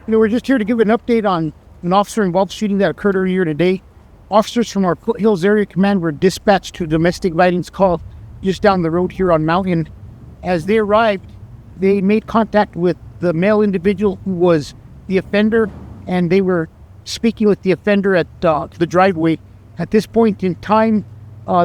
We're just here to give an update on an officer-involved shooting that occurred earlier today. Officers from our Foothills Area Command were dispatched to a domestic violence call just down the road here on Mountain. As they arrived, they made contact with the male individual who was the offender, and they were speaking with the offender at the driveway. At this point in time,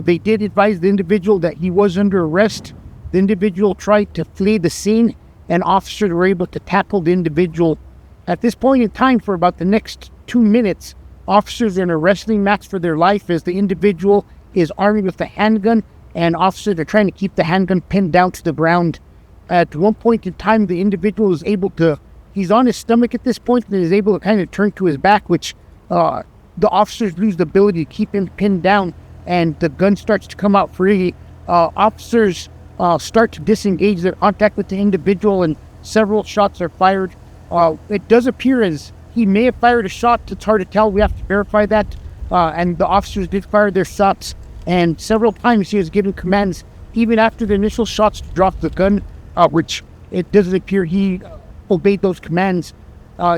they did advise the individual that he was under arrest. The individual tried to flee the scene, and officers were able to tackle the individual. At this point in time, for about the next 2 minutes, officers are in a wrestling match for their life as the individual is armed with a handgun, and officers are trying to keep the handgun pinned down to the ground. At one point in time, the individual is able to, he's on his stomach at this point, and is able to kind of turn to his back, which the officers lose the ability to keep him pinned down, and the gun starts to come out freely. Officers start to disengage their contact with the individual, and several shots are fired. It does appear as he may have fired a shot. It's hard to tell. We have to verify that. And the officers did fire their shots, and several times he was given commands, even after the initial shots, to drop the gun, which it doesn't appear he obeyed those commands.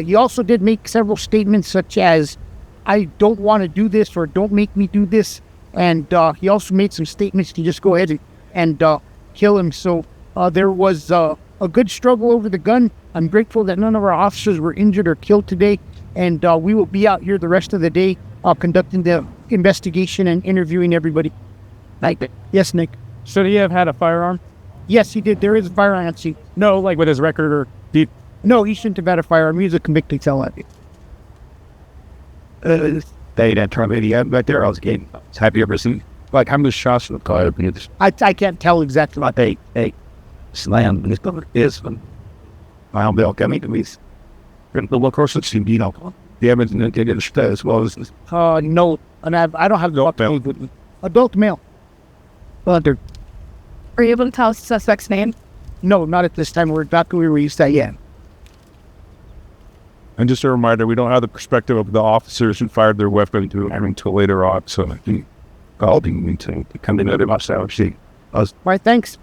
He also did make several statements such as, "I don't want to do this," or "Don't make me do this." And he also made some statements to just go ahead and kill him. So there was a good struggle over the gun. I'm grateful that none of our officers were injured or killed today, and we will be out here the rest of the day conducting the investigation and interviewing everybody. Yes, Nick. Should he have had a firearm? Yes, he did. There is a firearm on scene. No, like with his record, or No, he shouldn't have had a firearm. He's a convicted felon. They didn't try me yet, but there I was getting. Have you ever seen how many shots in the car? I can't tell exactly. But they slammed this is I'll be coming to me. The course it's the evidence and get it as well as No, and I don't have the adult male. Are you able to tell us the suspect's name? No, not at this time. We're back where we used to. Yeah. And just a reminder, we don't have the perspective of the officers who fired their weapon until later on. So I'll be to come in at myself. All right, thanks.